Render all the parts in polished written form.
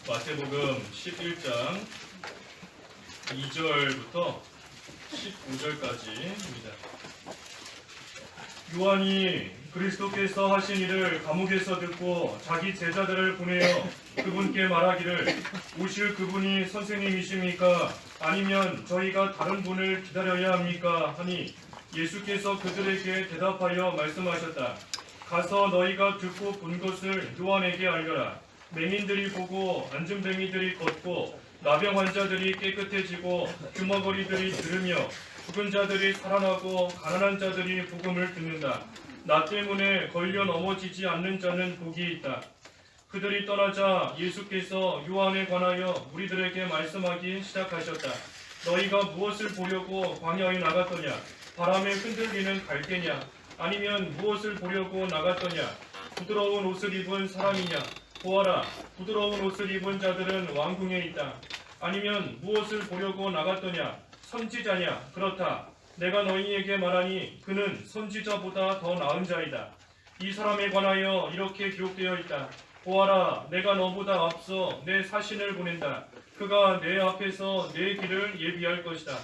마태복음 11장 2절부터 15절까지입니다. 요한이 그리스도께서 하신 일을 감옥에서 듣고 자기 제자들을 보내어 그분께 말하기를 오실 그분이 선생님이십니까? 아니면 저희가 다른 분을 기다려야 합니까? 하니 예수께서 그들에게 대답하여 말씀하셨다. 가서 너희가 듣고 본 것을 요한에게 알려라. 맹인들이 보고 안진뱅이들이 걷고 나병 환자들이 깨끗해지고 규머거리들이 들으며 죽은 자들이 살아나고 가난한 자들이 복음을 듣는다. 나 때문에 걸려 넘어지지 않는 자는 복이 있다. 그들이 떠나자 예수께서 요한에 관하여 우리들에게 말씀하기 시작하셨다. 너희가 무엇을 보려고 광야에 나갔더냐? 바람에 흔들리는 갈대냐? 아니면 무엇을 보려고 나갔더냐? 부드러운 옷을 입은 사람이냐? 보아라, 부드러운 옷을 입은 자들은 왕궁에 있다. 아니면 무엇을 보려고 나갔더냐? 선지자냐? 그렇다. 내가 너희에게 말하니 그는 선지자보다 더 나은 자이다. 이 사람에 관하여 이렇게 기록되어 있다. 보아라, 내가 너보다 앞서 내 사신을 보낸다. 그가 내 앞에서 내 길을 예비할 것이다.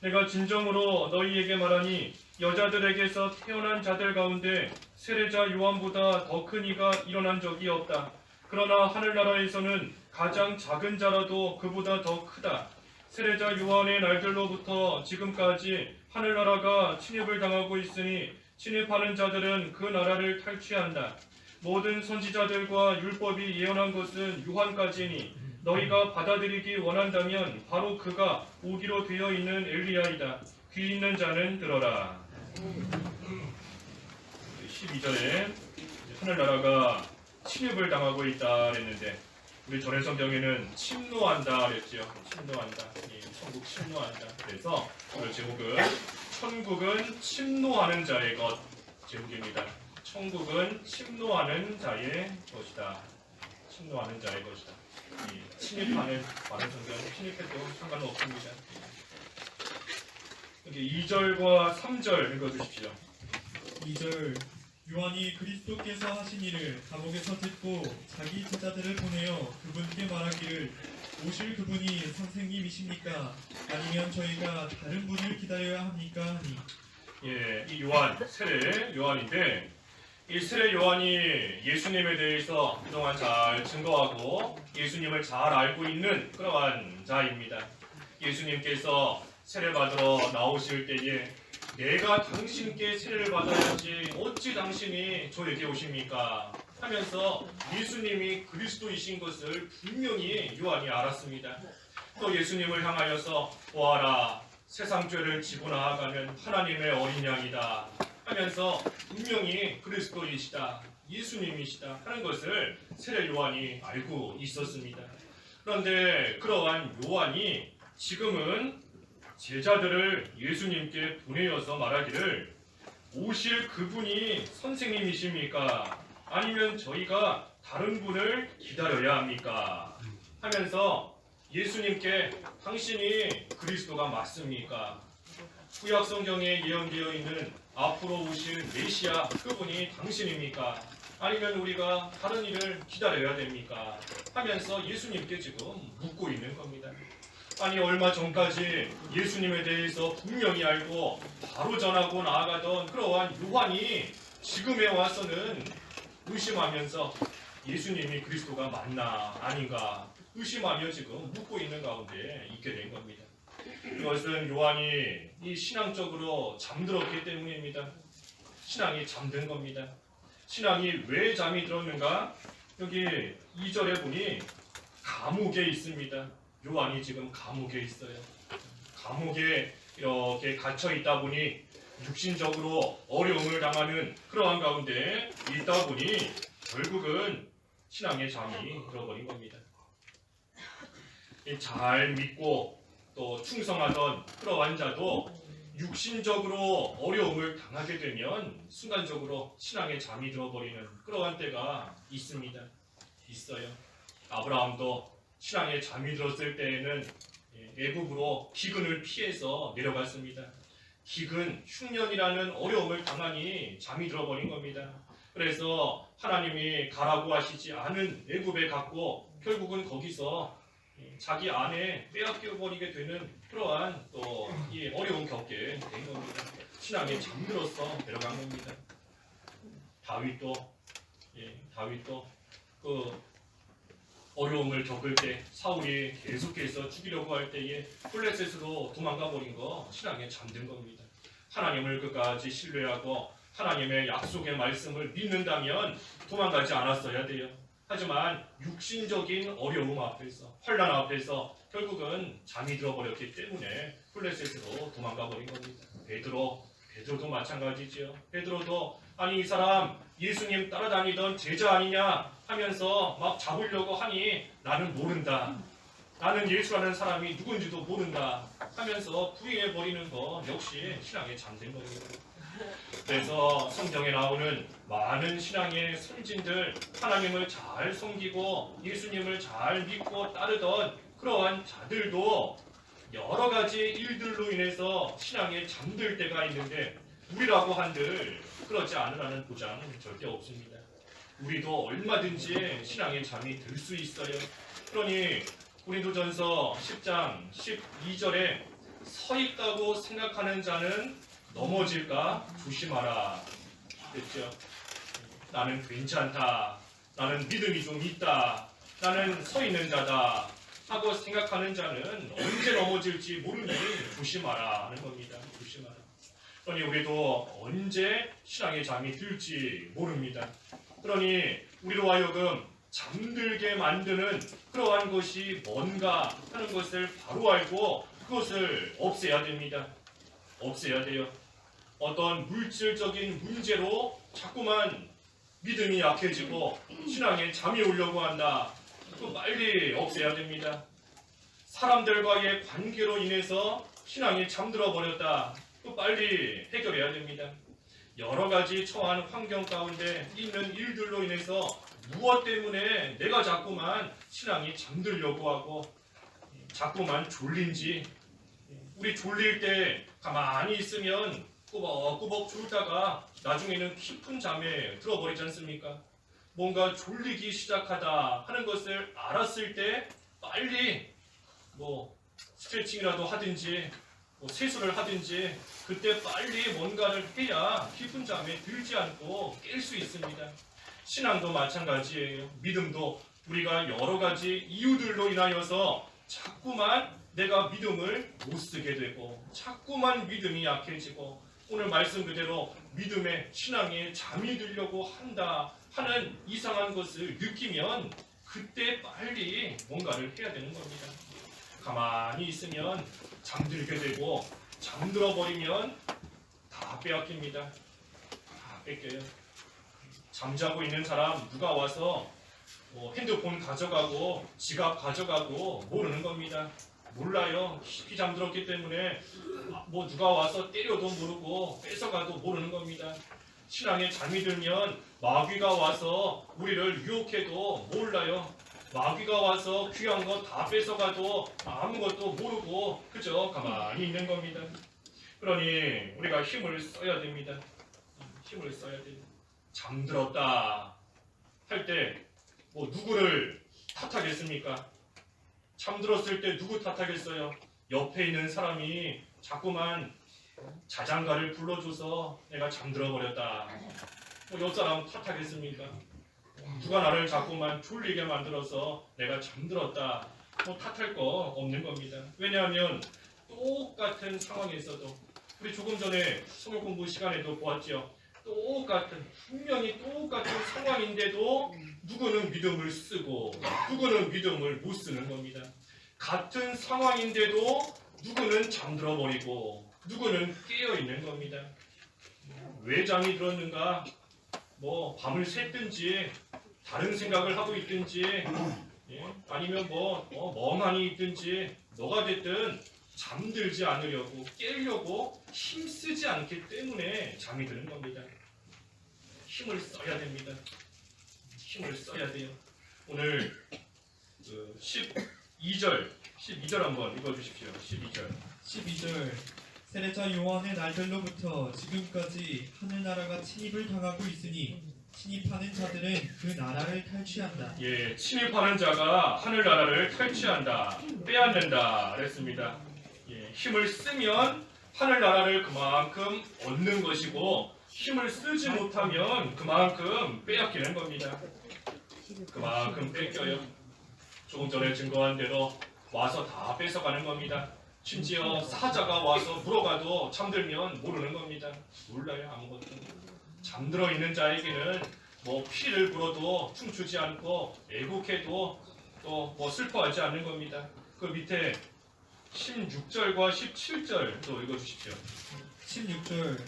내가 진정으로 너희에게 말하니 여자들에게서 태어난 자들 가운데 세례자 요한보다 더 큰 이가 일어난 적이 없다. 그러나 하늘나라에서는 가장 작은 자라도 그보다 더 크다. 세례자 요한의 날들로부터 지금까지 하늘나라가 침입을 당하고 있으니 침입하는 자들은 그 나라를 탈취한다. 모든 선지자들과 율법이 예언한 것은 요한까지니 너희가 받아들이기 원한다면 바로 그가 오기로 되어 있는 엘리야이다. 귀 있는 자는 들어라. 12절에 하늘나라가 침입을 당하고 있다 그랬는데 우리 전해 성경에는 침노한다 그랬죠. 침노한다. 천국 침노한다. 그래서 오늘 제목은 천국은 침노하는 자의 것 제목입니다. 천국은 침노하는 자의 것이다. 침노하는 자의 것이다. 침입하는 많은 성경은 침입해도 상관은 없습니다. 여기 2절과 3절 읽어주십시오. 2절 요한이 그리스도께서 하신 일을 감옥에서 듣고 자기 제자들을 보내어 그분께 말하기를 오실 그분이 선생님이십니까? 아니면 저희가 다른 분을 기다려야 합니까? 하니 이 요한, 세례 요한인데 이 세례 요한이 예수님에 대해서 그동안 잘 증거하고 예수님을 잘 알고 있는 그러한 자입니다. 예수님께서 세례받으러 나오실 때에 내가 당신께 세례를 받아야지 어찌 당신이 저에게 오십니까? 하면서 예수님이 그리스도이신 것을 분명히 요한이 알았습니다. 또 예수님을 향하여서 보아라, 세상 죄를 지고 나아가는 하나님의 어린 양이다 하면서 분명히 그리스도이시다, 예수님이시다 하는 것을 세례 요한이 알고 있었습니다. 그런데 그러한 요한이 지금은 제자들을 예수님께 보내어서 말하기를 오실 그분이 선생님이십니까? 아니면 저희가 다른 분을 기다려야 합니까? 하면서 예수님께 당신이 그리스도가 맞습니까? 구약 성경에 예언되어 있는 앞으로 오실 메시아 그분이 당신입니까? 아니면 우리가 다른 일을 기다려야 됩니까? 하면서 예수님께 지금 묻고 있는 겁니다. 아니 얼마 전까지 예수님에 대해서 분명히 알고 바로 전하고 나아가던 그러한 요한이 지금에 와서는 의심하면서 예수님이 그리스도가 맞나 아닌가 의심하며 지금 묻고 있는 가운데 있게 된 겁니다. 이것은 요한이 이 신앙적으로 잠들었기 때문입니다. 신앙이 잠든 겁니다. 신앙이 왜 잠이 들었는가? 여기 2절에 보니 감옥에 있습니다. 요한이 지금 감옥에 있어요. 감옥에 이렇게 갇혀 있다 보니 육신적으로 어려움을 당하는 그러한 가운데 있다 보니 결국은 신앙의 잠이 들어버린 겁니다. 잘 믿고 또 충성하던 그러한 자도 육신적으로 어려움을 당하게 되면 순간적으로 신앙의 잠이 들어버리는 그러한 때가 있습니다. 있어요. 아브라함도 신앙에 잠이 들었을 때에는 애굽으로 기근을 피해서 내려갔습니다. 기근, 흉년이라는 어려움을 당하니 잠이 들어버린 겁니다. 그래서 하나님이 가라고 하시지 않은 애굽에 갔고 결국은 거기서 자기 안에 빼앗겨버리게 되는 그러한 또 이 어려운 겪게 된 겁니다. 신앙에 잠들어서 내려간 겁니다. 다윗도 그 어려움을 겪을 때 사울이 계속해서 죽이려고 할 때에 블레셋으로 도망가 버린 거 신앙에 잠든 겁니다. 하나님을 끝까지 신뢰하고 하나님의 약속의 말씀을 믿는다면 도망가지 않았어야 돼요. 하지만 육신적인 어려움 앞에서 환난 앞에서 결국은 잠이 들어버렸기 때문에 블레셋으로 도망가 버린 겁니다. 베드로도 마찬가지지요. 베드로도 아니 이 사람 예수님 따라다니던 제자 아니냐 하면서 막 잡으려고 하니 나는 모른다. 나는 예수라는 사람이 누군지도 모른다 하면서 부인해버리는 거 역시 신앙에 잠든 겁니다. 그래서 성경에 나오는 많은 신앙의 선진들, 하나님을 잘 섬기고 예수님을 잘 믿고 따르던 그러한 자들도 여러 가지 일들로 인해서 신앙에 잠들 때가 있는데 우리라고 한들 그렇지 않으라는 보장은 절대 없습니다. 우리도 얼마든지 신앙에 잠이 들 수 있어요. 그러니 고린도전서 10장 12절에 서 있다고 생각하는 자는 넘어질까 조심하라 그랬죠. 나는 괜찮다. 나는 믿음이 좀 있다. 나는 서 있는 자다. 하고 생각하는 자는 언제 넘어질지 모르니 조심하라 하는 겁니다. 조심하라. 그러니 우리도 언제 신앙에 잠이 들지 모릅니다. 그러니 우리로 하여금 잠들게 만드는 그러한 것이 뭔가 하는 것을 바로 알고 그것을 없애야 됩니다. 없애야 돼요. 어떤 물질적인 문제로 자꾸만 믿음이 약해지고 신앙에 잠이 오려고 한다. 또 빨리 없애야 됩니다. 사람들과의 관계로 인해서 신앙이 잠들어 버렸다. 또 빨리 해결해야 됩니다. 여러 가지 처한 환경 가운데 있는 일들로 인해서 무엇 때문에 내가 자꾸만 신앙이 잠들려고 하고 자꾸만 졸린지 우리 졸릴 때 가만히 있으면 꾸벅꾸벅 졸다가 나중에는 깊은 잠에 들어버리지 않습니까? 뭔가 졸리기 시작하다 하는 것을 알았을 때 빨리 스트레칭이라도 하든지 세수를 하든지 그때 빨리 뭔가를 해야 깊은 잠에 들지 않고 깰 수 있습니다. 신앙도 마찬가지예요. 믿음도 우리가 여러 가지 이유들로 인하여서 자꾸만 내가 믿음을 못 쓰게 되고 자꾸만 믿음이 약해지고 오늘 말씀 그대로 믿음에 신앙에 잠이 들려고 한다 하는 이상한 것을 느끼면 그때 빨리 뭔가를 해야 되는 겁니다. 가만히 있으면 잠들게 되고 잠들어 버리면 다 빼앗깁니다. 다 뺏겨요. 잠자고 있는 사람 누가 와서 핸드폰 가져가고 지갑 가져가고 모르는 겁니다. 몰라요. 깊이 잠들었기 때문에 누가 와서 때려도 모르고 뺏어가도 모르는 겁니다. 신앙에 잠이 들면 마귀가 와서 우리를 유혹해도 몰라요. 마귀가 와서 귀한 거 다 뺏어가도 아무것도 모르고 그저 가만히 있는 겁니다. 그러니 우리가 힘을 써야 됩니다. 힘을 써야 돼요. 잠들었다 할 때 누구를 탓하겠습니까? 잠들었을 때 누구 탓하겠어요? 옆에 있는 사람이 자꾸만 자장가를 불러줘서 내가 잠들어 버렸다. 옆 사람 탓하겠습니까? 누가 나를 자꾸만 졸리게 만들어서 내가 잠들었다. 탓할 거 없는 겁니다. 왜냐하면 똑같은 상황에서도 우리 조금 전에 성경 공부 시간에도 보았죠. 분명히 똑같은 상황인데도 누구는 믿음을 쓰고 누구는 믿음을 못 쓰는 겁니다. 같은 상황인데도 누구는 잠들어 버리고 누구는 깨어 있는 겁니다. 왜 잠이 들었는가? 밤을 샜든지 다른 생각을 하고 있든지 아니면 멍하니 있든지 뭐가 됐든 잠들지 않으려고 깨려고 힘쓰지 않기 때문에 잠이 드는 겁니다. 힘을 써야 됩니다. 힘을 써야 돼요. 오늘 12절 한번 읽어주십시오. 12절 세례자 요한의 날들로부터 지금까지 하늘나라가 침입을 당하고 있으니 침입하는 자들은 그 나라를 탈취한다. 예, 침입하는 자가 하늘나라를 탈취한다, 빼앗는다 그랬습니다. 예, 힘을 쓰면 하늘나라를 그만큼 얻는 것이고 힘을 쓰지 못하면 그만큼 빼앗기는 겁니다. 그만큼 뺏겨요. 조금 전에 증거한 대로 와서 다 뺏어가는 겁니다. 심지어 사자가 와서 물어가도 잠들면 모르는 겁니다. 몰라요, 아무것도. 잠들어 있는 자에게는 뭐 피를 불어도 춤추지 않고 애국해도 또 뭐 슬퍼하지 않는 겁니다. 그 밑에 16절과 17절 또 읽어주십시오. 16절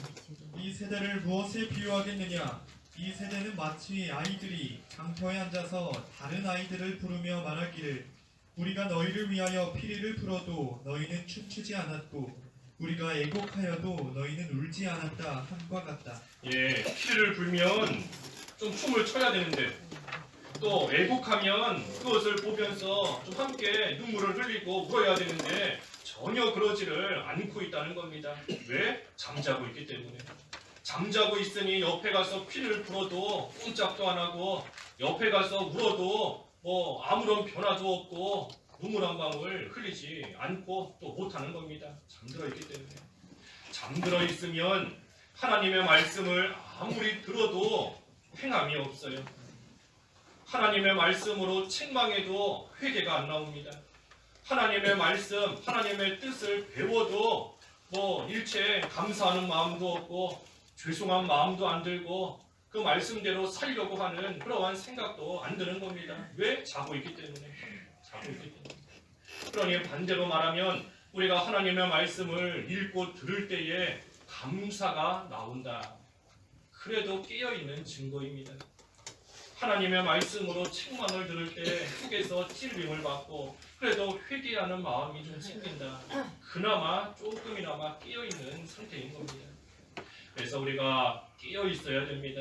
이 세대를 무엇에 비유하겠느냐? 이 세대는 마치 아이들이 장터에 앉아서 다른 아이들을 부르며 말하기를 우리가 너희를 위하여 피리를 불어도 너희는 춤추지 않았고 우리가 애곡하여도 너희는 울지 않았다 함과 같다. 예, 피를 불면 좀 춤을 춰야 되는데 또 애국하면 그것을 보면서 좀 함께 눈물을 흘리고 울어야 되는데 전혀 그러지를 않고 있다는 겁니다. 왜? 잠자고 있기 때문에. 잠자고 있으니 옆에 가서 피를 불어도 꼼짝도 안 하고 옆에 가서 울어도 뭐 아무런 변화도 없고 눈물 한 방울 흘리지 않고 또 못하는 겁니다. 잠들어 있기 때문에. 잠들어 있으면 하나님의 말씀을 아무리 들어도 행함이 없어요. 하나님의 말씀으로 책망해도 회개가 안 나옵니다. 하나님의 말씀, 하나님의 뜻을 배워도 뭐 일체 감사하는 마음도 없고 죄송한 마음도 안 들고 그 말씀대로 살려고 하는 그러한 생각도 안 드는 겁니다. 왜? 자고 있기 때문에. 자고 있기 때문에. 그러니 반대로 말하면 우리가 하나님의 말씀을 읽고 들을 때에 감사가 나온다. 그래도 깨어있는 증거입니다. 하나님의 말씀으로 책망을 들을 때 속에서 찔림을 받고 그래도 회개하는 마음이 좀 생긴다. 그나마 조금이나마 깨어있는 상태인 겁니다. 그래서 우리가 깨어있어야 됩니다.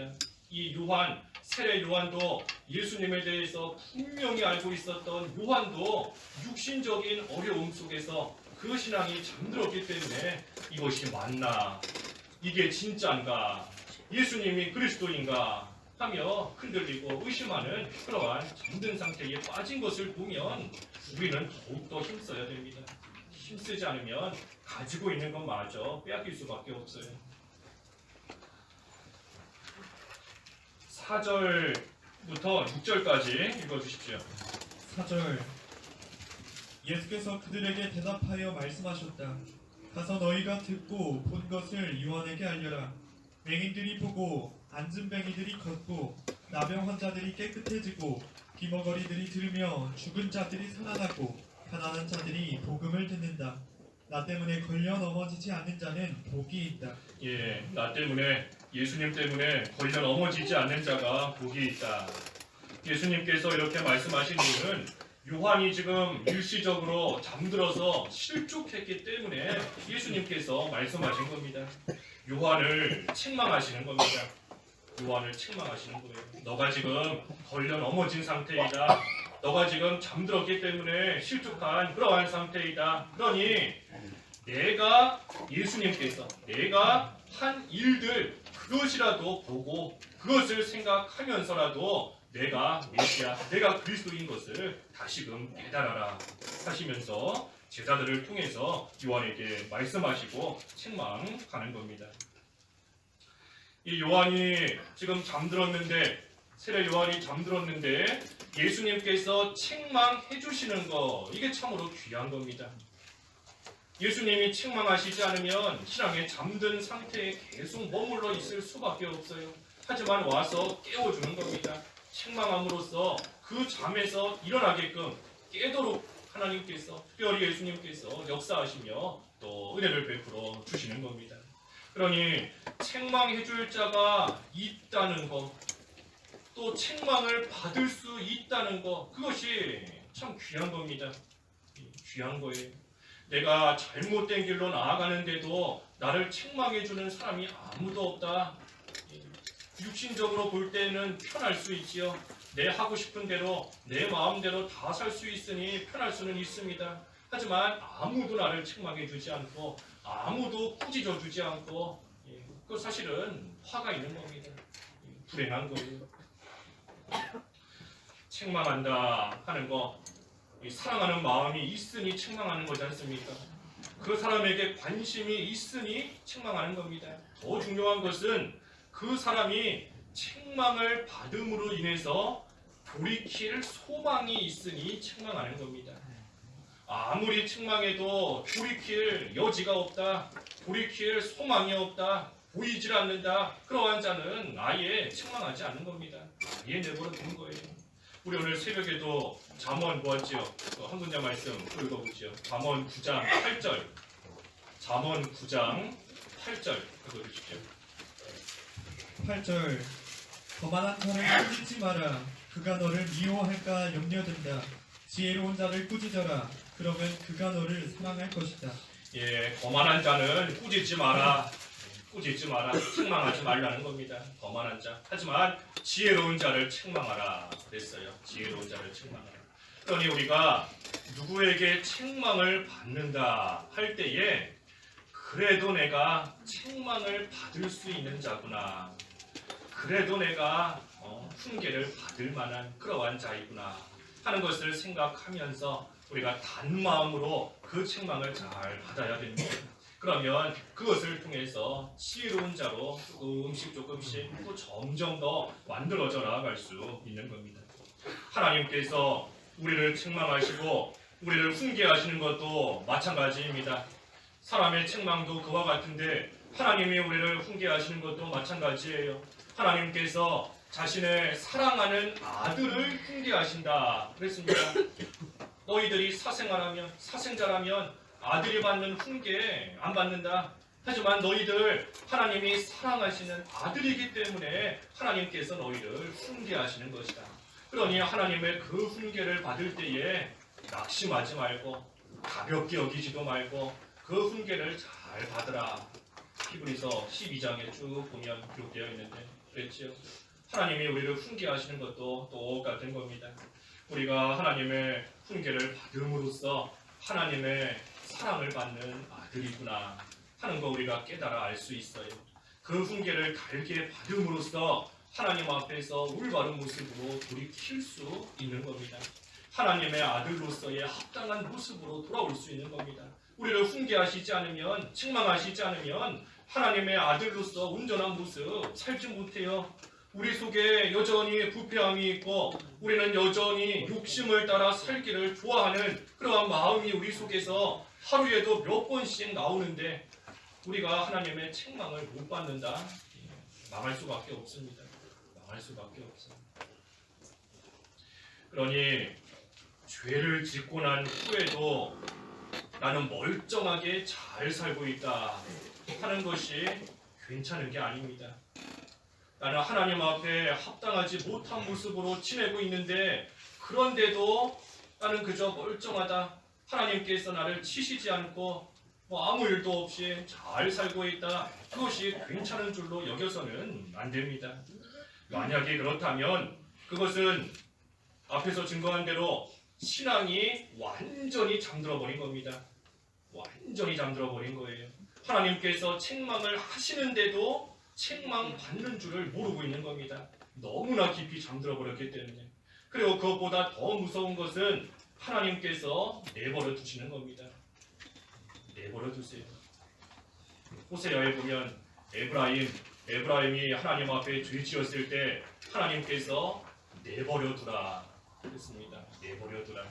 이 요한, 세례 요한도 예수님에 대해서 분명히 알고 있었던 요한도 육신적인 어려움 속에서 그 신앙이 잠들었기 때문에 이것이 맞나? 이게 진짜인가? 예수님이 그리스도인가? 하며 흔들리고 의심하는 그러한 잠든 상태에 빠진 것을 보면 우리는 더욱더 힘써야 됩니다. 힘쓰지 않으면 가지고 있는 것마저 빼앗길 수밖에 없어요. 4절부터 6절까지 읽어주십시오. 4절 예수께서 그들에게 대답하여 말씀하셨다. 가서 너희가 듣고 본 것을 요한에게 알려라. 맹인들이 보고 안진뱅이들이 걷고 나병 환자들이 깨끗해지고 귀머거리들이 들으며 죽은 자들이 살아나고 가난한 자들이 복음을 듣는다. 나 때문에 걸려 넘어지지 않는 자는 복이 있다. 예, 나 때문에 예수님 때문에 걸려 넘어지지 않는 자가 복이 있다. 예수님께서 이렇게 말씀하신 이유는 요한이 지금 일시적으로 잠들어서 실족했기 때문에 예수님께서 말씀하신 겁니다. 요한을 책망하시는 겁니다. 요한을 책망하시는 거예요. 너가 지금 걸려 넘어진 상태이다. 너가 지금 잠들었기 때문에 실족한 그러한 상태이다. 그러니 내가 예수님께서 내가 한 일들 그것이라도 보고 그것을 생각하면서라도 내가 메시아, 내가 그리스도인 것을 다시금 깨달아라 하시면서 제자들을 통해서 요한에게 말씀하시고 책망하는 겁니다. 이 요한이 지금 잠들었는데 세례 요한이 잠들었는데 예수님께서 책망해 주시는 거 이게 참으로 귀한 겁니다. 예수님이 책망하시지 않으면 신앙에 잠든 상태에 계속 머물러 있을 수밖에 없어요. 하지만 와서 깨워주는 겁니다. 책망함으로써 그 잠에서 일어나게끔 깨도록 하나님께서 특별히 예수님께서 역사하시며 또 은혜를 베풀어 주시는 겁니다. 그러니 책망해 줄 자가 있다는 것, 또 책망을 받을 수 있다는 것, 그것이 참 귀한 겁니다. 귀한 거예요. 내가 잘못된 길로 나아가는데도 나를 책망해 주는 사람이 아무도 없다. 육신적으로 볼 때는 편할 수 있지요. 내 하고 싶은 대로 내 마음대로 다 살 수 있으니 편할 수는 있습니다. 하지만 아무도 나를 책망해 주지 않고 아무도 꾸짖어 주지 않고 그 사실은 화가 있는 겁니다. 불행한 거예요. 책망한다 하는 거, 이 사랑하는 마음이 있으니 책망하는 거지 않습니까? 그 사람에게 관심이 있으니 책망하는 겁니다. 더 중요한 것은 그 사람이 책망을 받음으로 인해서 돌이킬 소망이 있으니 책망하는 겁니다. 아무리 책망해도 돌이킬 여지가 없다, 돌이킬 소망이 없다, 보이질 않는다, 그러한 자는 아예 책망하지 않는 겁니다. 아예 내버려 두는 거예요. 우리 오늘 새벽에도 잠언 보았지요. 한 문장 말씀 읽어보지요. 잠언 9장 8절. 잠언 9장 8절 읽어주십시오. 8절 거만한 자를 꾸짖지 마라. 그가 너를 미워할까 염려된다. 지혜로운 자를 꾸짖어라. 그러면 그가 너를 사랑할 것이다. 예, 거만한 자는 꾸짖지 마라. 꾸짖지 마라. 책망하지 말라는 겁니다. 거만한 자. 하지만 지혜로운 자를 책망하라 그랬어요. 지혜로운 자를 책망하라. 그러니 우리가 누구에게 책망을 받는다 할 때에 그래도 내가 책망을 받을 수 있는 자구나. 그래도 내가 훈계를 받을 만한 그러한 자이구나 하는 것을 생각하면서 우리가 단마음으로 그 책망을 잘 받아야 됩니다. 그러면 그것을 통해서 지혜로운 자로 조금씩 또 점점 더 만들어져 나아갈 수 있는 겁니다. 하나님께서 우리를 책망하시고 우리를 훈계하시는 것도 마찬가지입니다. 사람의 책망도 그와 같은데 하나님이 우리를 훈계하시는 것도 마찬가지예요. 하나님께서 자신의 사랑하는 아들을 훈계하신다 그랬습니다. 너희들이 사생자라면 아들이 받는 훈계 안 받는다. 하지만 너희들 하나님이 사랑하시는 아들이기 때문에 하나님께서 너희를 훈계하시는 것이다. 그러니 하나님의 그 훈계를 받을 때에 낙심하지 말고 가볍게 여기지도 말고 그 훈계를 잘 받으라. 히브리서 12장에 쭉 보면 기록되어 있는데 그랬지요. 하나님이 우리를 훈계하시는 것도 똑같은 겁니다. 우리가 하나님의 훈계를 받음으로써 하나님의 사랑을 받는 아들이구나 하는 거 우리가 깨달아 알 수 있어요. 그 훈계를 달게 받음으로써 하나님 앞에서 올바른 모습으로 돌이킬 수 있는 겁니다. 하나님의 아들로서의 합당한 모습으로 돌아올 수 있는 겁니다. 우리를 훈계하시지 않으면, 책망하시지 않으면 하나님의 아들로서 온전한 모습 살지 못해요. 우리 속에 여전히 부패함이 있고 우리는 여전히 욕심을 따라 살기를 좋아하는 그러한 마음이 우리 속에서 하루에도 몇 번씩 나오는데 우리가 하나님의 책망을 못 받는다? 망할 수밖에 없습니다. 망할 수밖에 없어요. 그러니 죄를 짓고 난 후에도 나는 멀쩡하게 잘 살고 있다 하는 것이 괜찮은 게 아닙니다. 나는 하나님 앞에 합당하지 못한 모습으로 지내고 있는데 그런데도 나는 그저 멀쩡하다. 하나님께서 나를 치시지 않고 아무 일도 없이 잘 살고 있다. 그것이 괜찮은 줄로 여겨서는 안 됩니다. 만약에 그렇다면 그것은 앞에서 증거한 대로 신앙이 완전히 잠들어 버린 겁니다. 완전히 잠들어 버린 거예요. 하나님께서 책망을 하시는데도 책망 받는 줄을 모르고 있는 겁니다. 너무나 깊이 잠들어 버렸기 때문에. 그리고 그것보다 더 무서운 것은 하나님께서 내버려 두시는 겁니다. 내버려 두세요. 호세아에 보면 에브라임이 하나님 앞에 죄 지었을 때 하나님께서 내버려 두라 그랬습니다. 내버려 두라.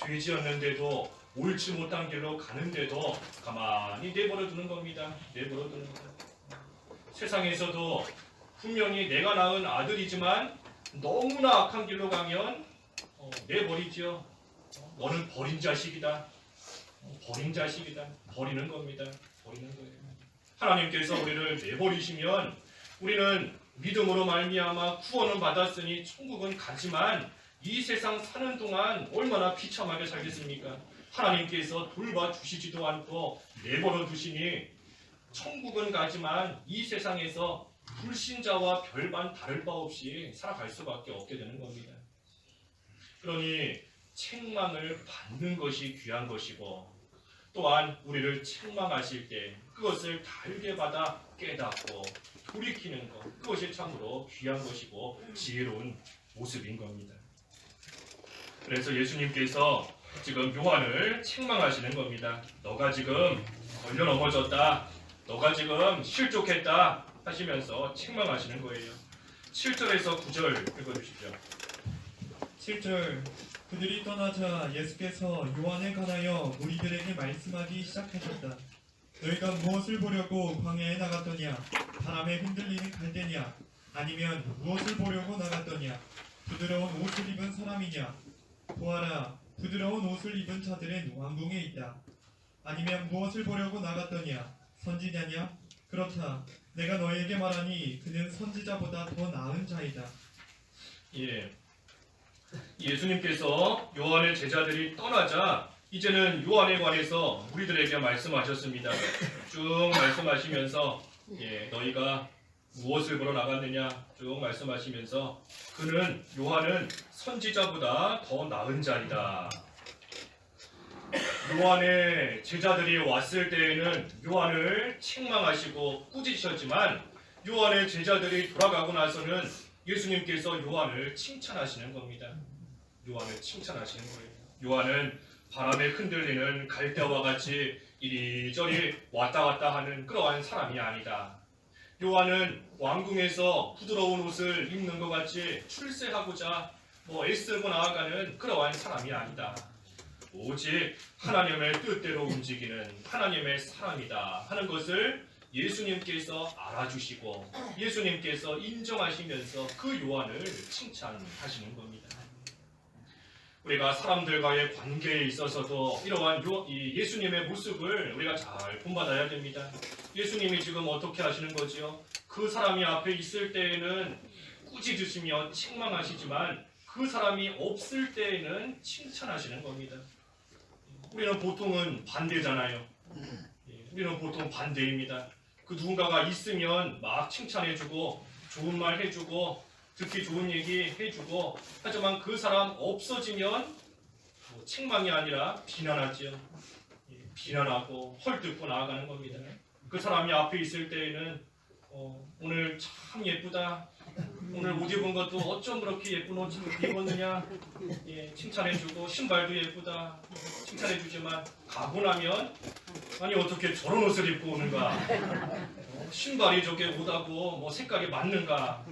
죄 지었는데도 옳지 못한 길로 가는데도 가만히 내버려 두는 겁니다. 내버려 두는 거. 세상에서도 분명히 내가 낳은 아들이지만 너무나 악한 길로 가면 내버리지요. 너는 버린 자식이다. 버린 자식이다. 버리는 겁니다. 버리는 거예요. 하나님께서 우리를 내버리시면 우리는 믿음으로 말미암아 구원은 받았으니 천국은 가지만 이 세상 사는 동안 얼마나 비참하게 살겠습니까? 하나님께서 돌봐주시지도 않고 내버려 두시니 천국은 가지만 이 세상에서 불신자와 별반 다를 바 없이 살아갈 수밖에 없게 되는 겁니다. 그러니 책망을 받는 것이 귀한 것이고 또한 우리를 책망하실 때 그것을 달게 받아 깨닫고 돌이키는 것, 그것이 참으로 귀한 것이고 지혜로운 모습인 겁니다. 그래서 예수님께서 지금 요한을 책망하시는 겁니다. 너가 지금 걸려 넘어졌다, 너가 지금 실족했다 하시면서 책망하시는 거예요. 7절에서 9절 읽어주십시오. 7절 그들이 떠나자 예수께서 요한에 관하여 무리들에게 말씀하기 시작하셨다. 너희가 무엇을 보려고 광야에 나갔더냐? 바람에 흔들리는 갈대냐? 아니면 무엇을 보려고 나갔더냐? 부드러운 옷을 입은 사람이냐? 보아라, 부드러운 옷을 입은 자들은 왕궁에 있다. 아니면 무엇을 보려고 나갔더냐? 선지자냐? 그렇다. 내가 너희에게 말하니 그는 선지자보다 더 나은 자이다. 예, 예수님께서 요한의 제자들이 떠나자 이제는 요한에 관해서 우리들에게 말씀하셨습니다. 쭉 말씀하시면서 너희가 무엇을 보러 나갔느냐 쭉 말씀하시면서 그는 요한은 선지자보다 더 나은 자이다. 요한의 제자들이 왔을 때에는 요한을 책망하시고 꾸짖으셨지만 요한의 제자들이 돌아가고 나서는 예수님께서 요한을 칭찬하시는 겁니다. 요한을 칭찬하시는 거예요. 요한은 바람에 흔들리는 갈대와 같이 이리저리 왔다 갔다 하는 그러한 사람이 아니다. 요한은 왕궁에서 부드러운 옷을 입는 것 같이 출세하고자 애쓰고 나아가는 그러한 사람이 아니다. 오직 하나님의 뜻대로 움직이는 하나님의 사람이다 하는 것을 예수님께서 알아주시고 예수님께서 인정하시면서 그 요한을 칭찬하시는 겁니다. 우리가 사람들과의 관계에 있어서도 이러한 예수님의 모습을 우리가 잘 본받아야 됩니다. 예수님이 지금 어떻게 하시는 거지요? 그 사람이 앞에 있을 때에는 꾸짖으시며 책망하시지만 그 사람이 없을 때에는 칭찬하시는 겁니다. 우리는 보통은 반대잖아요. 우리는 보통 반대입니다. 그 누군가가 있으면 막 칭찬해주고 좋은 말 해주고 듣기 좋은 얘기 해주고 하지만 그 사람 없어지면 책망이 아니라 비난하지요. 비난하고 헐뜯고 나아가는 겁니다. 그 사람이 앞에 있을 때에는 오늘 참 예쁘다. 오늘 옷 입은 것도 어쩜 그렇게 예쁜 옷 입었느냐 칭찬해주고 신발도 예쁘다 칭찬해주지만 가고 나면 아니 어떻게 저런 옷을 입고 오는가 신발이 저게 옷하고 색깔이 맞는가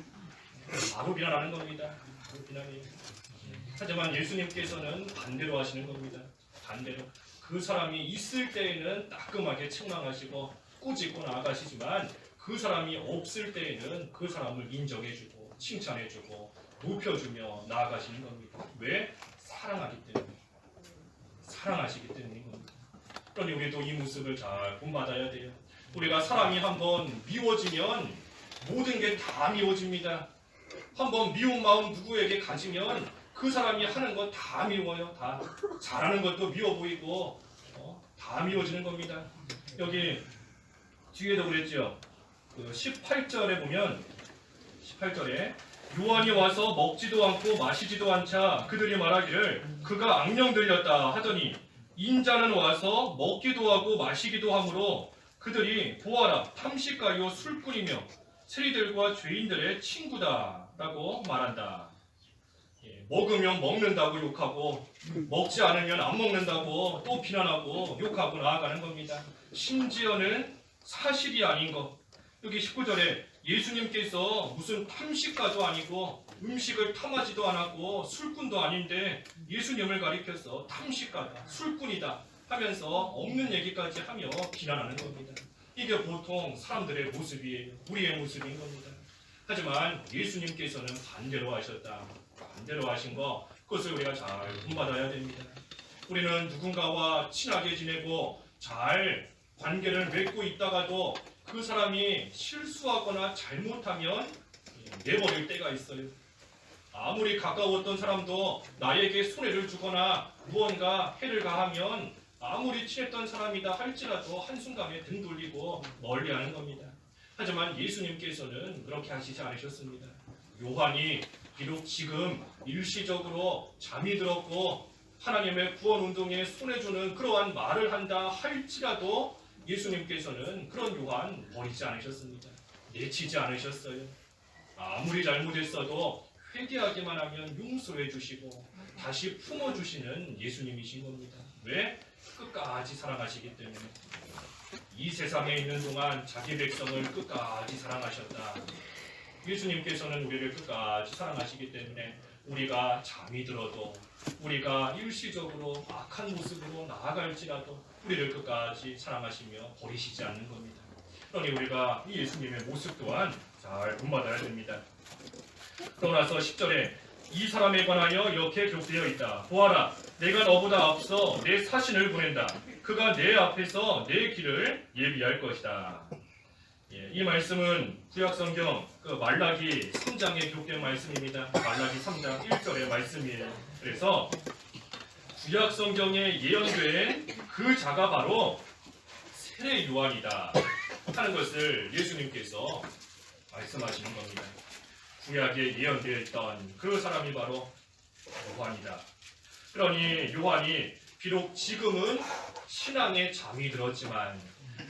바로 비난하는 겁니다. 바로 비난이에요. 하지만 예수님께서는 반대로 하시는 겁니다. 반대로 그 사람이 있을 때에는 따끔하게 책망하시고 꾸짖고 나아가시지만 그 사람이 없을 때에는 그 사람을 인정해주고 칭찬해주고 높여주며 나아가시는 겁니다. 왜? 사랑하기 때문에. 사랑하시기 때문인 겁니다. 그러니 우리도 이 모습을 잘 본받아야 돼요. 우리가 사람이 한번 미워지면 모든 게 다 미워집니다. 한번 미운 마음 누구에게 가지면 그 사람이 하는 건 다 미워요. 다 잘하는 것도 미워 보이고 다 미워지는 겁니다. 여기 뒤에도 그랬죠. 18절에 보면 18절에 요한이 와서 먹지도 않고 마시지도 않자 그들이 말하기를 그가 악령들렸다 하더니 인자는 와서 먹기도 하고 마시기도 하므로 그들이 보아라 탐식가요 술꾼이며 세리들과 죄인들의 친구다 라고 말한다. 먹으면 먹는다고 욕하고 먹지 않으면 안 먹는다고 또 비난하고 욕하고 나아가는 겁니다. 심지어는 사실이 아닌 것. 여기 19절에 예수님께서 무슨 탐식가도 아니고 음식을 탐하지도 않았고 술꾼도 아닌데 예수님을 가리켜서 탐식가다, 술꾼이다 하면서 없는 얘기까지 하며 비난하는 겁니다. 이게 보통 사람들의 모습이에요. 우리의 모습인 겁니다. 하지만 예수님께서는 반대로 하셨다. 반대로 하신 거 그것을 우리가 잘 본받아야 됩니다. 우리는 누군가와 친하게 지내고 잘 관계를 맺고 있다가도 그 사람이 실수하거나 잘못하면 내버릴 때가 있어요. 아무리 가까웠던 사람도 나에게 손해를 주거나 무언가 해를 가하면 아무리 친했던 사람이다 할지라도 한순간에 등 돌리고 멀리하는 겁니다. 하지만 예수님께서는 그렇게 하시지 않으셨습니다. 요한이 비록 지금 일시적으로 잠이 들었고 하나님의 구원 운동에 손해 주는 그러한 말을 한다 할지라도 예수님께서는 그런 요한 버리지 않으셨습니다. 내치지 않으셨어요. 아무리 잘못했어도 회개하기만 하면 용서해 주시고 다시 품어주시는 예수님이신 겁니다. 왜? 끝까지 사랑하시기 때문에. 이 세상에 있는 동안 자기 백성을 끝까지 사랑하셨다. 예수님께서는 우리를 끝까지 사랑하시기 때문에 우리가 잠이 들어도 우리가 일시적으로 악한 모습으로 나아갈지라도 우리를 끝까지 사랑하시며 버리시지 않는 겁니다. 그러니 우리가 이 예수님의 모습 또한 잘 본받아야 됩니다. 그러고 나서 10절에 이 사람에 관하여 이렇게 기록되어 있다. 보아라, 내가 너보다 앞서 내 사신을 보낸다. 그가 내 앞에서 내 길을 예비할 것이다. 이 말씀은 구약성경 말라기 3장에 기록된 말씀입니다. 말라기 3장 1절의 말씀이에요. 그래서 구약성경에 예언된 그 자가 바로 세례 요한이다 하는 것을 예수님께서 말씀하시는 겁니다. 구약에 예언되어 있던 그 사람이 바로 요한이다. 그러니 요한이 비록 지금은 신앙에 잠이 들었지만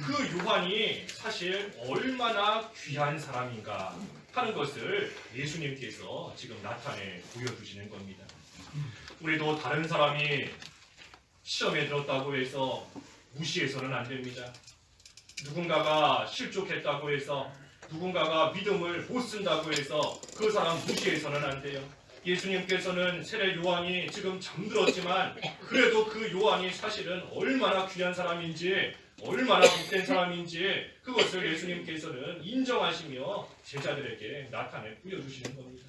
그 요한이 사실 얼마나 귀한 사람인가 하는 것을 예수님께서 지금 나타내 보여주시는 겁니다. 우리도 다른 사람이 시험에 들었다고 해서 무시해서는 안 됩니다. 누군가가 실족했다고 해서 누군가가 믿음을 못 쓴다고 해서 그 사람 무시해서는 안 돼요. 예수님께서는 세례 요한이 지금 잠들었지만 그래도 그 요한이 사실은 얼마나 귀한 사람인지 얼마나 복된 사람인지 그것을 예수님께서는 인정하시며 제자들에게 나타내 보여주시는 겁니다.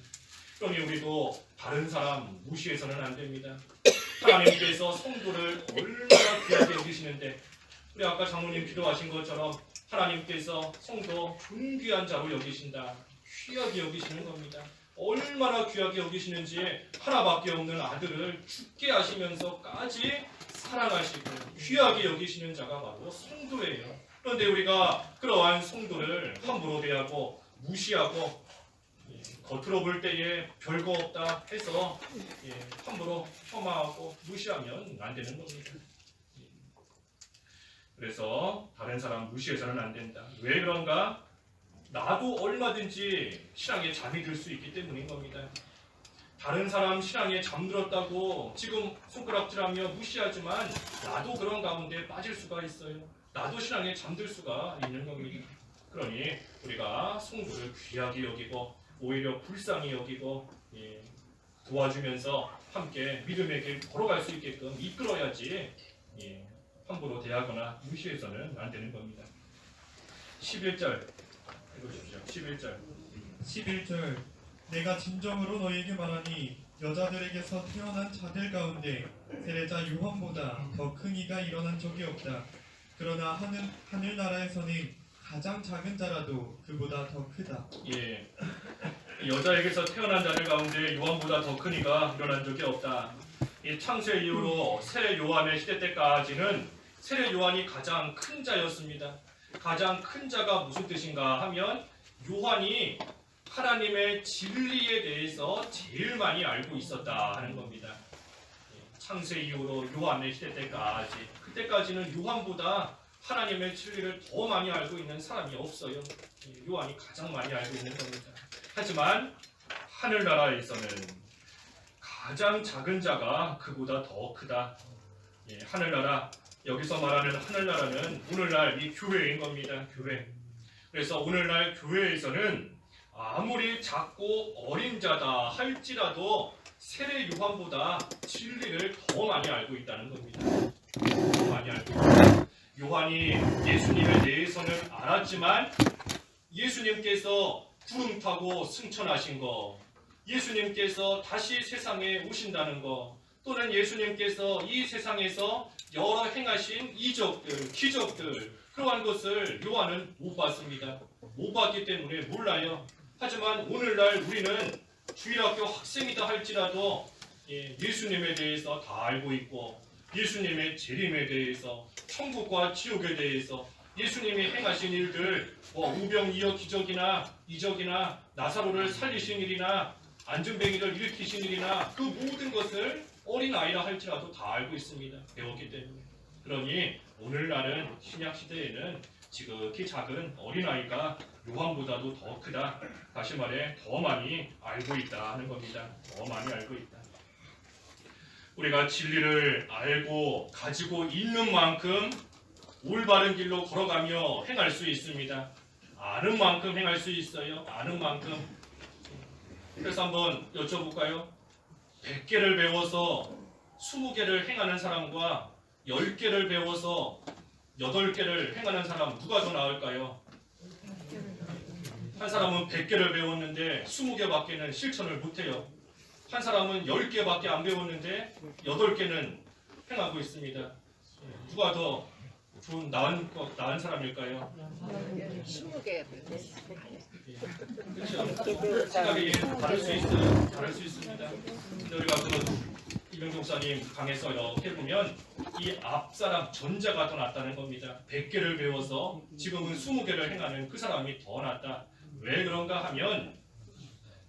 그러니 우리도 다른 사람 무시해서는 안 됩니다. 하나님께서 성도를 얼마나 귀하게 여기시는데 우리 아까 장로님 기도하신 것처럼 하나님께서 성도 존귀한 자로 여기신다. 귀하게 여기시는 겁니다. 얼마나 귀하게 여기시는지 하나밖에 없는 아들을 죽게 하시면서까지 사랑하시고 귀하게 여기시는 자가 바로 성도예요. 그런데 우리가 그러한 성도를 함부로 대하고 무시하고 겉으로 볼 때에 별거 없다 해서 함부로 폄하하고 무시하면 안 되는 겁니다. 그래서 다른 사람 무시해서는 안 된다. 왜 그런가? 나도 얼마든지 신앙에 잠이 들 수 있기 때문인 겁니다. 다른 사람 신앙에 잠들었다고 지금 손가락질하며 무시하지만 나도 그런 가운데 빠질 수가 있어요. 나도 신앙에 잠들 수가 있는 겁니다. 그러니 우리가 성도를 귀하게 여기고 오히려 불쌍히 여기고 도와주면서 함께 믿음의 길 걸어갈 수 있게끔 이끌어야지 함부로 대하거나 무시해서는 안 되는 겁니다. 11절 읽어주십시오. 11절 내가 진정으로 너희에게 말하니 여자들에게서 태어난 자들 가운데 세례자 요한보다 더 큰 이가 일어난 적이 없다. 그러나 하늘나라에서는 가장 작은 자라도 그보다 더 크다. 여자에게서 태어난 자들 가운데 요한보다 더 큰 이가 일어난 적이 없다. 이 창세 이후로 세례 요한의 시대 때까지는 세례 요한이 가장 큰 자였습니다. 가장 큰 자가 무슨 뜻인가 하면 요한이 하나님의 진리에 대해서 제일 많이 알고 있었다 하는 겁니다. 창세 이후로 요한의 시대 때까지 그때까지는 요한보다 하나님의 진리를 더 많이 알고 있는 사람이 없어요. 요한이 가장 많이 알고 있는 겁니다. 하지만 하늘나라에서는 가장 작은 자가 그보다 더 크다. 하늘나라, 여기서 말하는 하늘나라는 오늘날 이 교회인 겁니다. 교회. 그래서 오늘날 교회에서는 아무리 작고 어린 자다 할지라도 세례 요한보다 진리를 더 많이 알고 있다는 겁니다. 더 많이 알고 있다. 요한이 예수님에 대해서는 알았지만 예수님께서 구름 타고 승천하신 거, 예수님께서 다시 세상에 오신다는 거, 또는 예수님께서 이 세상에서 여러 행하신 이적들, 기적들, 그러한 것을 요한은 못 봤습니다. 못 봤기 때문에 몰라요. 하지만 오늘날 우리는 주일학교 학생이다 할지라도 예수님에 대해서 다 알고 있고 예수님의 재림에 대해서 천국과 지옥에 대해서 예수님이 행하신 일들 우병이어 기적이나 이적이나 나사로를 살리신 일이나 안전뱅이를 일으키신 일이나 그 모든 것을 어린아이라 할지라도 다 알고 있습니다. 배웠기 때문에. 그러니 오늘날은 신약 시대에는 지극히 작은 어린아이가 요한보다도 더 크다. 다시 말해 더 많이 알고 있다 하는 겁니다. 더 많이 알고 있다. 우리가 진리를 알고 가지고 있는 만큼 올바른 길로 걸어가며 행할 수 있습니다. 아는 만큼 행할 수 있어요. 아는 만큼. 그래서 한번 여쭤볼까요? 100개를 배워서 20개를 행하는 사람과 10개를 배워서 8개를 행하는 사람 누가 더 나을까요? 한 사람은 100개를 배웠는데 20개밖에는 실천을 못해요. 한 사람은 10개밖에 안 배웠는데 8개는 행하고 있습니다. 누가 더 나은 사람일까요? 20개. 그렇죠. 생각이 다를 수 있어요. 다를 수 있습니다. 근데 우리가 이병종 목사님 강에서 이렇게 보면 이 앞사람 전자가 더 낫다는 겁니다. 100개를 배워서 지금은 20개를 행하는 그 사람이 더 낫다. 왜 그런가 하면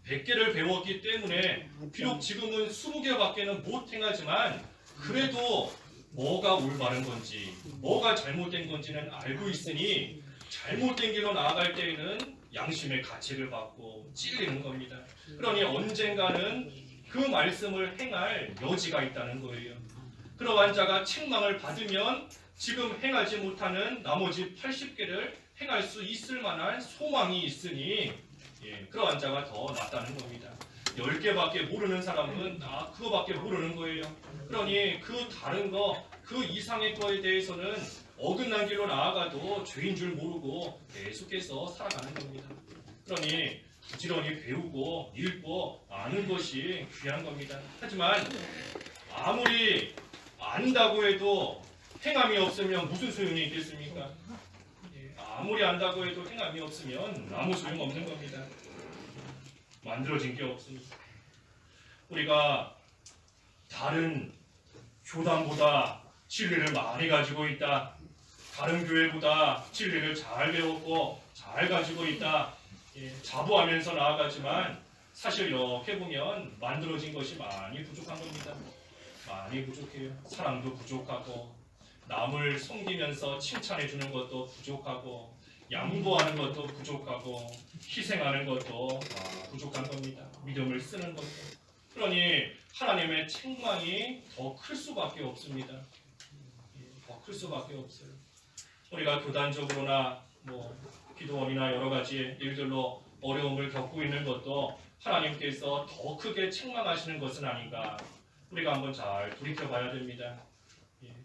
100개를 배웠기 때문에 비록 지금은 20개밖에는 못 행하지만 그래도 뭐가 올바른 건지 뭐가 잘못된 건지는 알고 있으니 잘못된 길로 나아갈 때에는 양심의 가책을 받고 찔리는 겁니다. 그러니 언젠가는 그 말씀을 행할 여지가 있다는 거예요. 그러한 자가 책망을 받으면 지금 행하지 못하는 나머지 80개를 행할 수 있을 만한 소망이 있으니 그러한 자가 더 낫다는 겁니다. 10개밖에 모르는 사람은 그거밖에 모르는 거예요. 그러니 그 다른 거, 그 이상의 거에 대해서는 어긋난 길로 나아가도 죄인 줄 모르고 계속해서 살아가는 겁니다. 그러니 부지런히 배우고 읽고 아는 것이 귀한 겁니다. 하지만 아무리 안다고 해도 행함이 없으면 무슨 소용이 있겠습니까? 아무리 안다고 해도 행함이 없으면 아무 소용 없는 겁니다. 만들어진 게 없습니다. 우리가 다른 교단보다 진리를 많이 가지고 있다. 다른 교회보다 진리를 잘 배웠고 잘 가지고 있다. 자부하면서 나아가지만 사실 이렇게 보면 만들어진 것이 많이 부족한 겁니다. 많이 부족해요. 사랑도 부족하고 남을 섬기면서 칭찬해 주는 것도 부족하고 양보하는 것도 부족하고 희생하는 것도 부족한 겁니다. 믿음을 쓰는 것도. 그러니 하나님의 책망이 더 클 수밖에 없습니다. 더 클 수밖에 없어요. 우리가 교단적으로나 기도원이나 여러 가지 일들로 어려움을 겪고 있는 것도 하나님께서 더 크게 책망하시는 것은 아닌가. 우리가 한번 잘 돌이켜봐야 됩니다.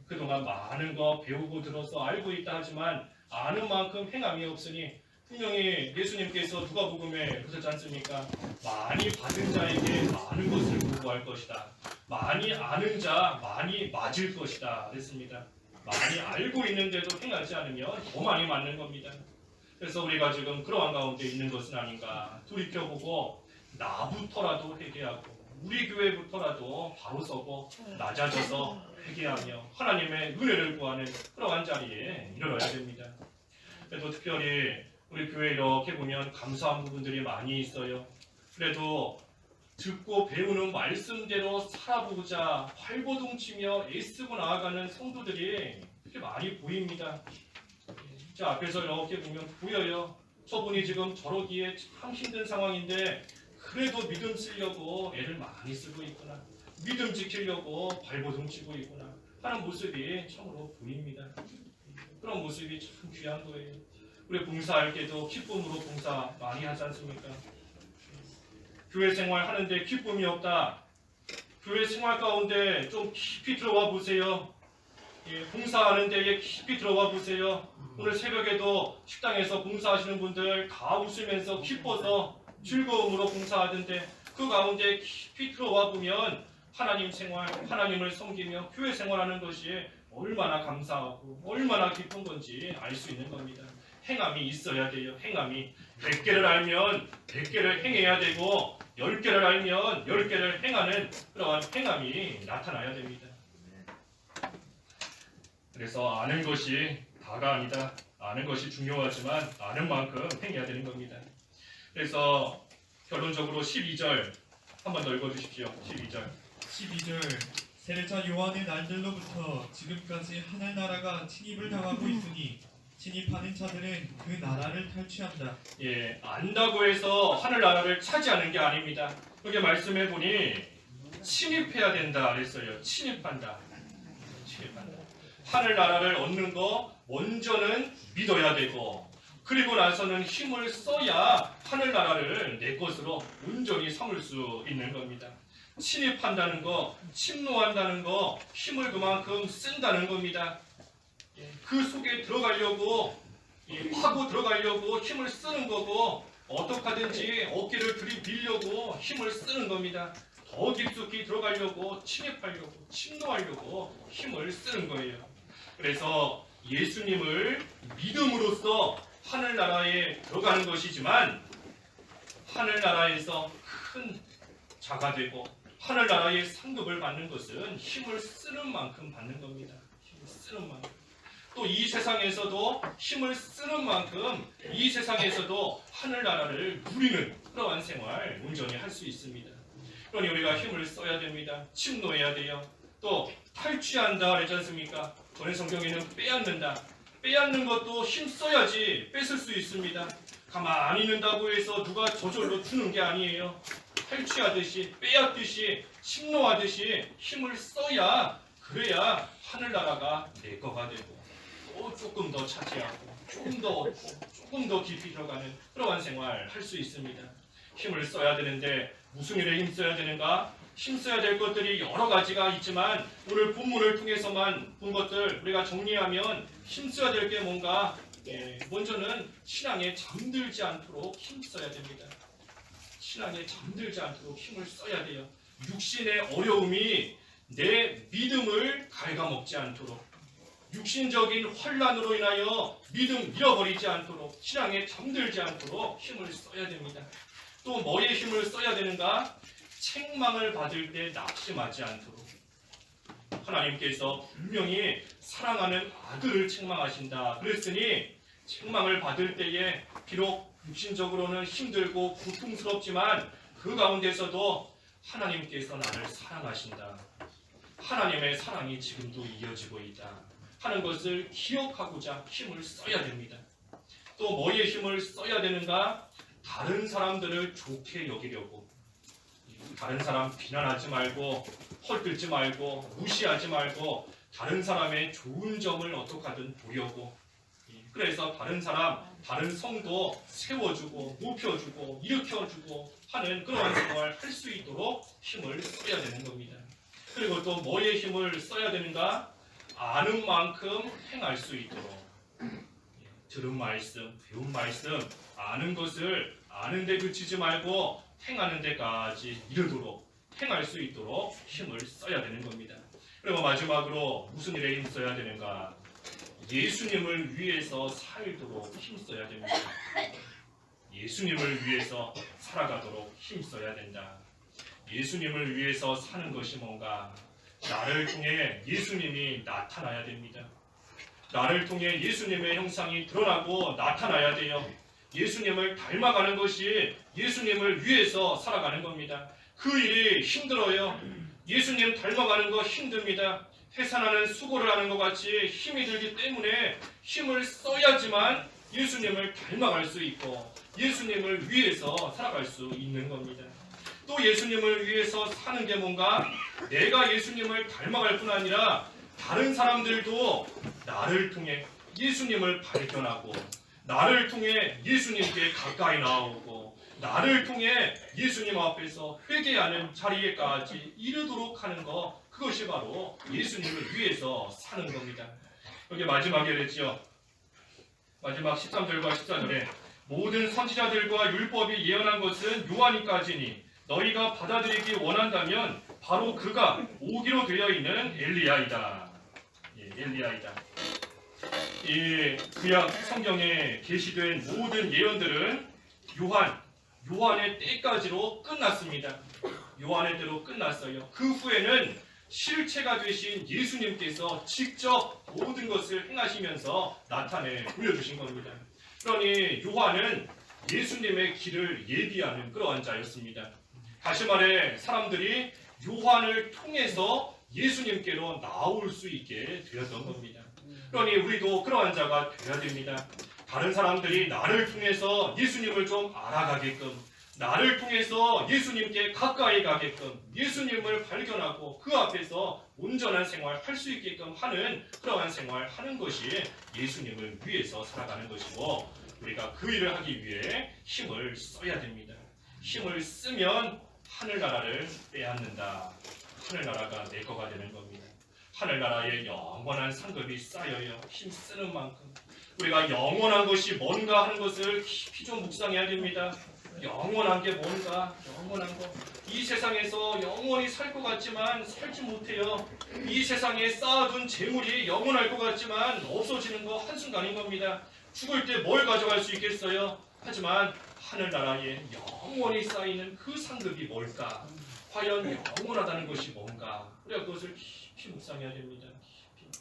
그동안 많은 거 배우고 들어서 알고 있다 하지만 아는 만큼 행함이 없으니 분명히 예수님께서 누가복음에 그러셨지 않습니까? 많이 받은 자에게 많은 것을 요구할 것이다. 많이 아는 자 많이 맞을 것이다. 그랬습니다. 많이 알고 있는데도 행하지 않으면 더 많이 맞는 겁니다. 그래서 우리가 지금 그러한 가운데 있는 것은 아닌가 돌이켜보고 나부터라도 회개하고 우리 교회부터라도 바로 서고 낮아져서 회개하며 하나님의 은혜를 구하는 그러한 자리에 이르러야 됩니다. 그래도 특별히 우리 교회 이렇게 보면 감사한 부분들이 많이 있어요. 그래도 듣고 배우는 말씀대로 살아보고자 활보동치며 애쓰고 나아가는 성도들이 그렇게 많이 보입니다. 자, 앞에서 이렇게 보면 보여요. 저분이 지금 저러기에 참 힘든 상황인데 그래도 믿음 쓰려고 애를 많이 쓰고 있구나. 믿음 지키려고 발버둥치고 있구나 하는 모습이 참으로 보입니다. 그런 모습이 참 귀한 거예요. 우리 봉사할 때도 기쁨으로 봉사 많이 하지 않습니까? 교회 생활 하는데 기쁨이 없다. 교회 생활 가운데 좀 깊이 들어와 보세요. 봉사하는 데에 깊이 들어와 보세요. 오늘 새벽에도 식당에서 봉사하시는 분들 다 웃으면서 기뻐서 즐거움으로 봉사하던데 그 가운데 깊이 들어와 보면 하나님 생활, 하나님을 섬기며 교회 생활하는 것이 얼마나 감사하고 얼마나 기쁜 건지 알 수 있는 겁니다. 행함이 있어야 돼요. 행함이 100개를 알면 100개를 행해야 되고 10개를 알면 10개를 행하는 그러한 행함이 나타나야 됩니다. 그래서 아는 것이 다가 아니다. 아는 것이 중요하지만 아는 만큼 행해야 되는 겁니다. 그래서 결론적으로 12절 한번 더 읽어주십시오. 12절 세례자 요한의 날들로부터 지금까지 하늘나라가 침입을 당하고 있으니 침입하는 자들은 그 나라를 탈취한다. 예, 안다고 해서 하늘나라를 차지하는 게 아닙니다. 여기 말씀해 보니 침입해야 된다 그랬어요. 침입한다. 침입한다. 하늘나라를 얻는 거 먼저는 믿어야 되고 그리고 나서는 힘을 써야 하늘나라를 내 것으로 온전히 삼을 수 있는 겁니다. 침입한다는 거, 침노한다는 거, 힘을 그만큼 쓴다는 겁니다. 그 속에 들어가려고 하고 들어가려고 힘을 쓰는 거고 어떻게 하든지 어깨를 들이밀려고 힘을 쓰는 겁니다. 더 깊숙이 들어가려고 침입하려고 침노하려고 힘을 쓰는 거예요. 그래서 예수님을 믿음으로써 하늘나라에 들어가는 것이지만 하늘나라에서 큰 자가 되고 하늘나라의 상급을 받는 것은 힘을 쓰는 만큼 받는 겁니다. 힘을 쓰는 만큼. 또 이 세상에서도 힘을 쓰는 만큼 이 세상에서도 하늘나라를 누리는 그러한 생활 온전히 할 수 있습니다. 그러니 우리가 힘을 써야 됩니다. 침노해야 돼요. 또 탈취한다 그랬지 않습니까? 전에 성경에는 빼앗는다. 빼앗는 것도 힘 써야지 뺏을 수 있습니다. 가만히 있는다고 해서 누가 저절로 주는 게 아니에요. 탈취하듯이 빼앗듯이 침노하듯이 힘을 써야 그래야 하늘나라가 내 거가 되고 또 조금 더 차지하고 조금 더 얻고 조금 더 깊이 들어가는 그러한 생활 할 수 있습니다. 힘을 써야 되는데 무슨 일에 힘 써야 되는가? 힘 써야 될 것들이 여러 가지가 있지만 오늘 본문을 통해서만 본 것들 우리가 정리하면 힘 써야 될 게 뭔가? 먼저는 신앙에 잠들지 않도록 힘 써야 됩니다. 신앙에 잠들지 않도록 힘을 써야 돼요. 육신의 어려움이 내 믿음을 갉아먹지 않도록 육신적인 환란으로 인하여 믿음 잃어버리지 않도록 신앙에 잠들지 않도록 힘을 써야 됩니다. 또 뭐에 힘을 써야 되는가? 책망을 받을 때 낙심하지 않도록 하나님께서 분명히 사랑하는 아들을 책망하신다 그랬으니 책망을 받을 때에 비록 육신적으로는 힘들고 고통스럽지만 그 가운데서도 하나님께서 나를 사랑하신다. 하나님의 사랑이 지금도 이어지고 있다 하는 것을 기억하고자 힘을 써야 됩니다. 또 뭐에 힘을 써야 되는가? 다른 사람들을 좋게 여기려고 다른 사람 비난하지 말고 헐뜯지 말고 무시하지 말고 다른 사람의 좋은 점을 어떻게 하든 보려고 그래서 다른 사람, 다른 성도 세워주고 높여주고 일으켜주고 하는 그러한 생활을 할 수 있도록 힘을 써야 되는 겁니다. 그리고 또 뭐에 힘을 써야 되는가? 아는 만큼 행할 수 있도록 들은 말씀, 배운 말씀, 아는 것을 아는 데 그치지 말고 행하는 데까지 이르도록 행할 수 있도록 힘을 써야 되는 겁니다. 그리고 마지막으로 무슨 일에 힘 써야 되는가? 예수님을 위해서 살도록 힘 써야 됩니다. 예수님을 위해서 살아가도록 힘 써야 된다. 예수님을 위해서 사는 것이 뭔가? 나를 통해 예수님이 나타나야 됩니다. 나를 통해 예수님의 형상이 드러나고 나타나야 돼요. 예수님을 닮아가는 것이 예수님을 위해서 살아가는 겁니다. 그 일이 힘들어요. 예수님 닮아가는 거 힘듭니다. 해산하는 수고를 하는 것 같이 힘이 들기 때문에 힘을 써야지만 예수님을 닮아갈 수 있고 예수님을 위해서 살아갈 수 있는 겁니다. 또 예수님을 위해서 사는 게 뭔가? 내가 예수님을 닮아갈 뿐 아니라 다른 사람들도 나를 통해 예수님을 발견하고 나를 통해 예수님께 가까이 나오고 나를 통해 예수님 앞에서 회개하는 자리에까지 이르도록 하는 것, 그것이 바로 예수님을 위해서 사는 겁니다. 여기 마지막에 그랬죠. 마지막 13절과 14절에 모든 선지자들과 율법이 예언한 것은 요한이까지니 너희가 받아들이기 원한다면 바로 그가 오기로 되어 있는 엘리야이다. 엘리야이다. 이 구약 성경에 게시된 모든 예언들은 요한의 때까지로 끝났습니다. 요한의 때로 끝났어요. 그 후에는 실체가 되신 예수님께서 직접 모든 것을 행하시면서 나타내 보여주신 겁니다. 그러니 요한은 예수님의 길을 예비하는 그러한 자였습니다. 다시 말해 사람들이 요한을 통해서 예수님께로 나올 수 있게 되었던 겁니다. 그러니 우리도 그러한 자가 되어야 됩니다. 다른 사람들이 나를 통해서 예수님을 좀 알아가게끔, 나를 통해서 예수님께 가까이 가게끔, 예수님을 발견하고 그 앞에서 온전한 생활 할 수 있게끔 하는 그러한 생활 하는 것이 예수님을 위해서 살아가는 것이고, 우리가 그 일을 하기 위해 힘을 써야 됩니다. 힘을 쓰면 하늘나라를 빼앗는다. 하늘나라가 내 거가 되는 겁니다. 하늘나라에 영원한 상급이 쌓여요. 힘 쓰는 만큼. 우리가 영원한 것이 뭔가 하는 것을 깊이 좀 묵상해야 됩니다. 영원한 게 뭔가, 영원한 거. 이 세상에서 영원히 살 것 같지만 살지 못해요. 이 세상에 쌓아둔 재물이 영원할 것 같지만 없어지는 거 한순간인 겁니다. 죽을 때 뭘 가져갈 수 있겠어요? 하지만 하늘나라에 영원히 쌓이는 그 상급이 뭘까? 과연 영원하다는 것이 뭔가? 우리가 그것을 깊이 묵상해야 됩니다. 깊이.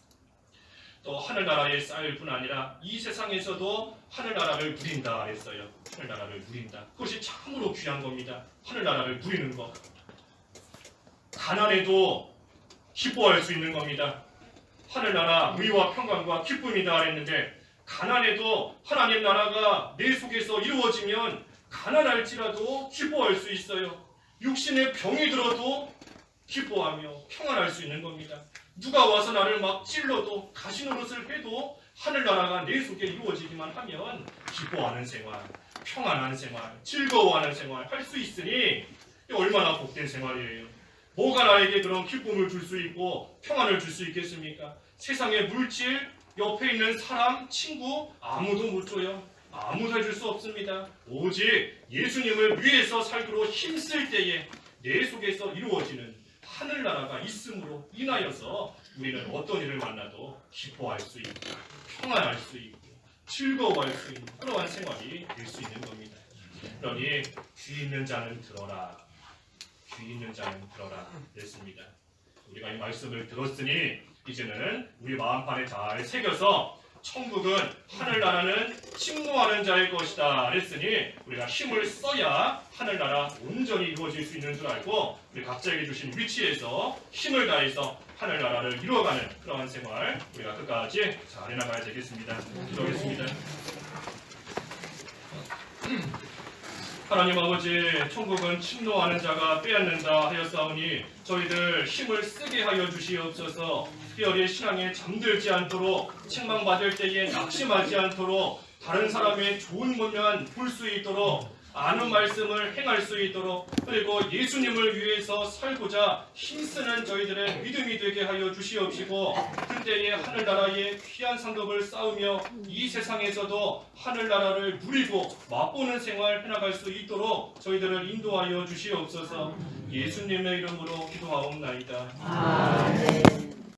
또 하늘나라에 쌓일 뿐 아니라 이 세상에서도 하늘나라를 누린다 했어요. 하늘나라를 누린다. 그것이 참으로 귀한 겁니다. 하늘나라를 누리는 것. 가난해도 기뻐할 수 있는 겁니다. 하늘나라 의와 평강과 기쁨이다 했는데, 가난해도 하나님 나라가 내 속에서 이루어지면 가난할지라도 기뻐할 수 있어요. 육신에 병이 들어도 기뻐하며 평안할 수 있는 겁니다. 누가 와서 나를 막 찔러도 가시노릇을 해도 하늘나라가 내 속에 이루어지기만 하면 기뻐하는 생활, 평안한 생활, 즐거워하는 생활 할 수 있으니 얼마나 복된 생활이에요. 뭐가 나에게 그런 기쁨을 줄 수 있고 평안을 줄 수 있겠습니까? 세상의 물질, 옆에 있는 사람, 친구 아무도 못 줘요. 아무도 해줄 수 없습니다. 오직 예수님을 위해서 살기로 힘쓸 때에 내 속에서 이루어지는 하늘나라가 있음으로 인하여서 우리는 어떤 일을 만나도 기뻐할 수 있고 평안할 수 있고 즐거워할 수 있는 그러한 생활이 될 수 있는 겁니다. 그러니 귀 있는 자는 들어라. 귀 있는 자는 들어라 그랬습니다. 우리가 이 말씀을 들었으니 이제는 우리 마음판에 잘 새겨서 천국은 하늘나라는 침노하는 자의 것이다 그랬으니 우리가 힘을 써야 하늘나라 온전히 이루어질 수 있는 줄 알고 우리 각자에게 주신 위치에서 힘을 다해서 하늘나라를 이루어가는 그러한 생활 우리가 끝까지 잘 해나가야 되겠습니다. 기도하겠습니다. 하나님 아버지, 천국은 침노하는 자가 빼앗는다 하였사오니 저희들 힘을 쓰게 하여 주시옵소서. 특별히 신앙에 잠들지 않도록, 책망받을 때에 낙심하지 않도록, 다른 사람의 좋은 면만 볼 수 있도록, 아는 말씀을 행할 수 있도록, 그리고 예수님을 위해서 살고자 힘쓰는 저희들의 믿음이 되게 하여 주시옵시고, 그때에 하늘나라의 귀한 상급을 쌓으며 이 세상에서도 하늘나라를 누리고 맛보는 생활 해나갈 수 있도록 저희들을 인도하여 주시옵소서. 예수님의 이름으로 기도하옵나이다. 아멘.